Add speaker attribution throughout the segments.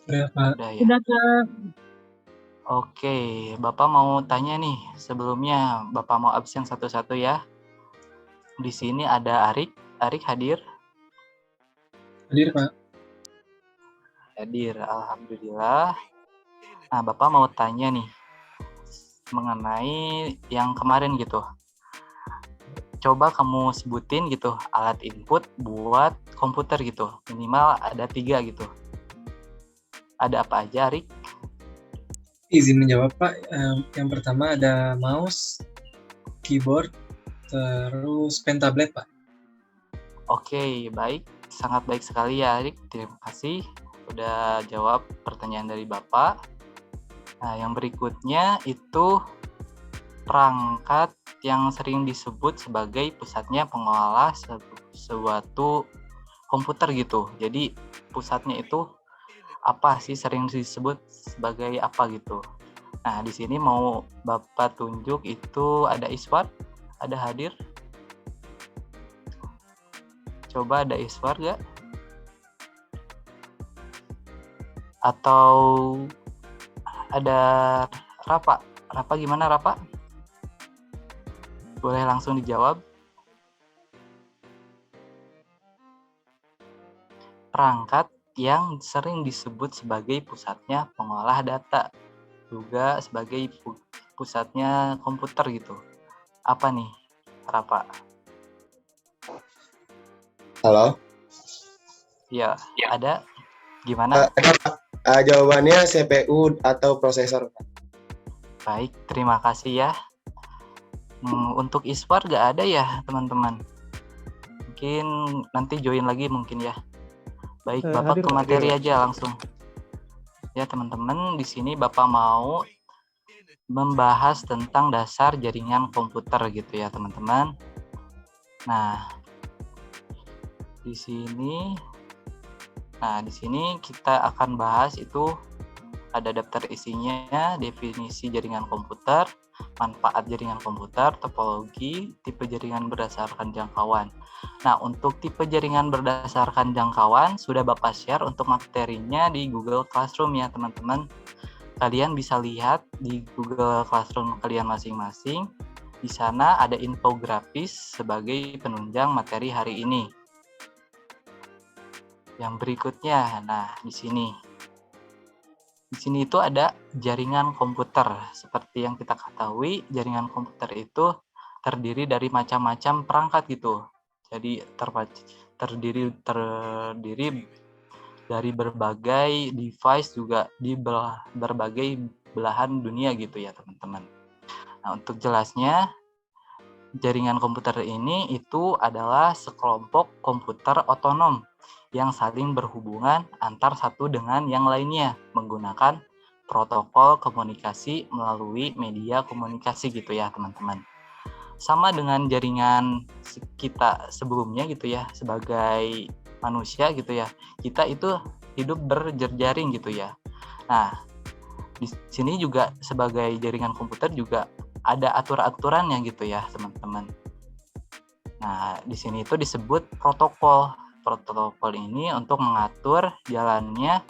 Speaker 1: Udah, Kak.
Speaker 2: Udah ya.
Speaker 3: Udah Kak.
Speaker 2: Oke, Bapak mau tanya nih. Sebelumnya Bapak mau absen satu-satu ya. Di sini ada Arik. Arik hadir?
Speaker 1: Hadir, Pak.
Speaker 2: Hadir, alhamdulillah. Nah, Bapak mau tanya nih mengenai yang kemarin gitu. Coba kamu sebutin gitu alat input buat komputer gitu. Minimal ada 3 gitu. Ada apa aja, Arik?
Speaker 1: Izin menjawab, Pak. Yang pertama ada mouse, keyboard, terus pen tablet, Pak.
Speaker 2: Oke, baik. Sangat baik sekali ya, Arik. Terima kasih udah jawab pertanyaan dari Bapak. Nah, yang berikutnya itu perangkat yang sering disebut sebagai pusatnya pengolah suatu komputer gitu. Jadi pusatnya itu apa sih, sering disebut sebagai apa gitu. Nah, di sini mau Bapak tunjuk itu ada Iswar, ada hadir. Coba ada Iswar gak? Atau ada Rapa? Rapa gimana, Rapa? Boleh langsung dijawab. Perangkat yang sering disebut sebagai pusatnya pengolah data, juga sebagai pusatnya komputer gitu. Apa nih, Rapa?
Speaker 4: Halo?
Speaker 2: Ya, ada. Gimana?
Speaker 4: Jawabannya CPU atau prosesor.
Speaker 2: Baik, terima kasih ya. Untuk Iswar gak ada ya, teman-teman? Mungkin nanti join lagi mungkin ya. Baik, Bapak ke materi aja langsung. Ya, teman-teman, di sini Bapak mau membahas tentang dasar jaringan komputer gitu ya, teman-teman. Nah, di sini kita akan bahas itu ada daftar isinya, definisi jaringan komputer, manfaat jaringan komputer, topologi, tipe jaringan berdasarkan jangkauan. Nah, untuk tipe jaringan berdasarkan jangkauan sudah Bapak share untuk materinya di Google Classroom ya, teman-teman. Kalian bisa lihat di Google Classroom kalian masing-masing. Di sana ada infografis sebagai penunjang materi hari ini. Yang berikutnya, nah di sini itu ada jaringan komputer. Seperti yang kita ketahui, jaringan komputer itu terdiri dari macam-macam perangkat gitu. Jadi terdiri dari berbagai device juga di berbagai belahan dunia gitu ya, teman-teman. Nah, untuk jelasnya, jaringan komputer ini itu adalah sekelompok komputer otonom yang saling berhubungan antar satu dengan yang lainnya menggunakan protokol komunikasi melalui media komunikasi gitu ya, teman-teman. Sama dengan jaringan kita sebelumnya gitu ya, sebagai manusia gitu ya, kita itu hidup berjejaring gitu ya. Nah, di sini juga sebagai jaringan komputer juga ada aturan-aturannya gitu ya, teman-teman. Nah, di sini itu disebut protokol. Protokol ini untuk mengatur jalannya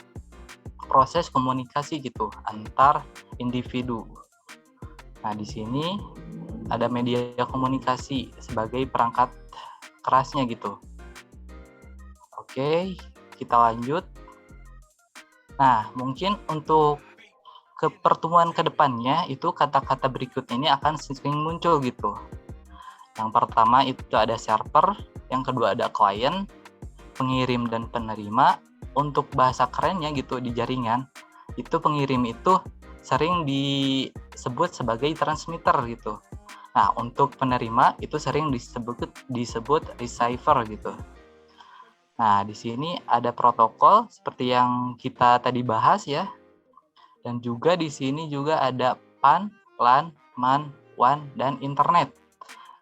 Speaker 2: proses komunikasi gitu antar individu. Nah, di sini ada media komunikasi sebagai perangkat kerasnya gitu. Oke, kita lanjut. Nah, mungkin untuk ke pertemuan kedepannya itu kata-kata berikut ini akan sering muncul gitu. Yang pertama itu ada server, yang kedua ada klien, pengirim dan penerima. Untuk bahasa kerennya gitu di jaringan, itu pengirim itu sering disebut sebagai transmitter gitu. Nah, untuk penerima itu sering disebut receiver gitu. Nah, di sini ada protokol seperti yang kita tadi bahas ya. Dan juga di sini juga ada PAN, LAN, MAN, WAN, dan internet.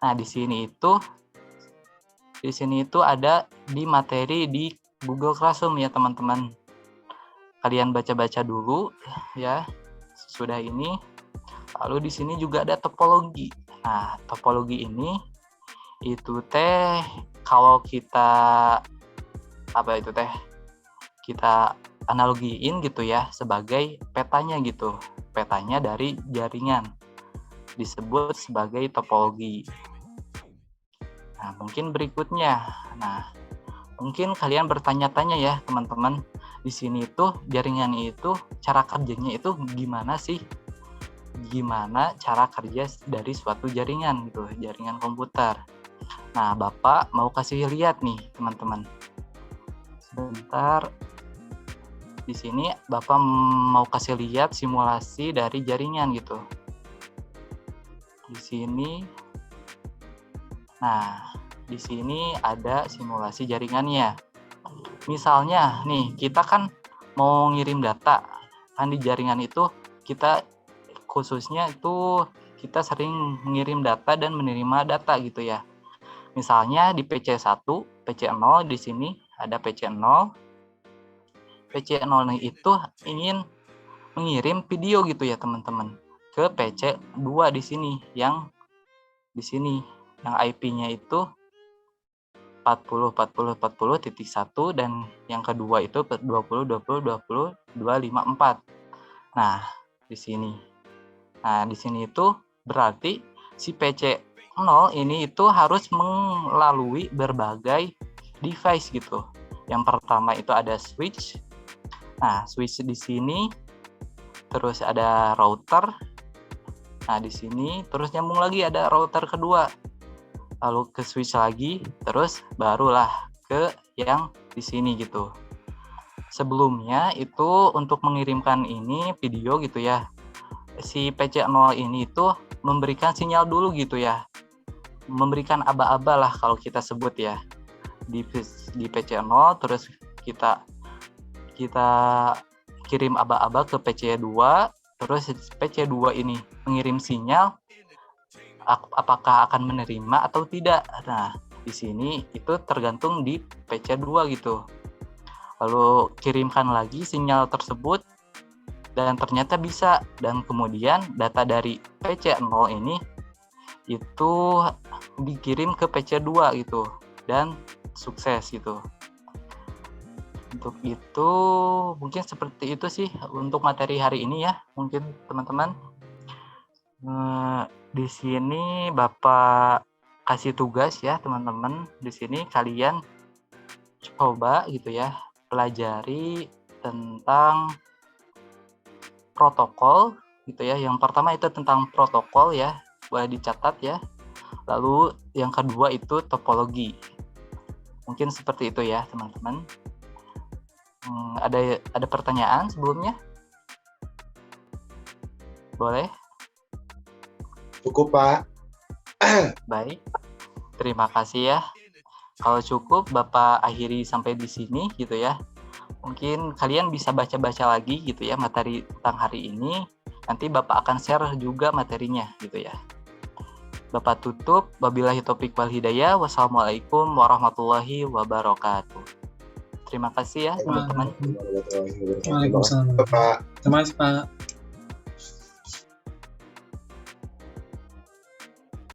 Speaker 2: Nah, di sini itu ada di materi di Google Classroom ya, teman-teman. Kalian baca-baca dulu ya sesudah ini. Lalu di sini juga ada topologi. Nah, topologi ini itu kalau kita kita analogiin gitu ya sebagai petanya gitu. Petanya dari jaringan disebut sebagai topologi. Nah, mungkin berikutnya. Nah, mungkin kalian bertanya-tanya ya, teman-teman. Di sini tuh jaringan itu cara kerjanya itu gimana sih? Gimana cara kerja dari suatu jaringan gitu, jaringan komputer. Nah, Bapak mau kasih lihat nih, teman-teman. Sebentar. Di sini Bapak mau kasih lihat simulasi dari jaringan gitu. Di sini. Nah, di sini ada simulasi jaringannya. Misalnya nih, kita kan mau ngirim data. Kan di jaringan itu kita khususnya itu kita sering mengirim data dan menerima data gitu ya. Misalnya di PC1, PC0 di sini ada PC0. PC0 itu ingin mengirim video gitu ya, teman-teman, ke PC2 di sini yang IP-nya itu 40.40.40.1 dan yang kedua itu 20.20.20.254. Nah, di sini. Nah, di sini itu berarti si PC0 ini itu harus melalui berbagai device gitu. Yang pertama itu ada switch. Nah, switch di sini, terus ada router. Nah, di sini terus nyambung lagi ada router kedua. Lalu ke switch lagi, terus barulah ke yang di sini gitu. Sebelumnya itu untuk mengirimkan ini video gitu ya. Si PC0 ini itu memberikan sinyal dulu gitu ya. Memberikan aba-aba lah kalau kita sebut ya. Di PC0 terus kita kirim aba-aba ke PC2, terus PC2 ini mengirim sinyal apakah akan menerima atau tidak. Nah, di sini itu tergantung di PC2 gitu. Lalu kirimkan lagi sinyal tersebut dan ternyata bisa, dan kemudian data dari PC0 ini itu dikirim ke PC2 gitu dan sukses gitu. Untuk itu mungkin seperti itu sih untuk materi hari ini ya, mungkin teman-teman. Di sini Bapak kasih tugas ya teman-teman. Di sini kalian coba gitu ya pelajari tentang protokol gitu ya. Yang pertama itu tentang protokol ya, boleh dicatat ya. Lalu yang kedua itu topologi. Mungkin seperti itu ya teman-teman. Ada pertanyaan sebelumnya? Boleh?
Speaker 4: Cukup, Pak.
Speaker 2: Baik. Terima kasih ya. Kalau cukup Bapak akhiri sampai di sini gitu ya. Mungkin kalian bisa baca-baca lagi gitu ya materi tentang hari ini. Nanti Bapak akan share juga materinya gitu ya. Bapak tutup. Wabillahi taufiq wal hidayah. Wassalamualaikum warahmatullahi wabarakatuh. Terima kasih ya teman-teman.
Speaker 1: Waalaikumsalam.
Speaker 4: Pak.
Speaker 1: Terima kasih, Pak.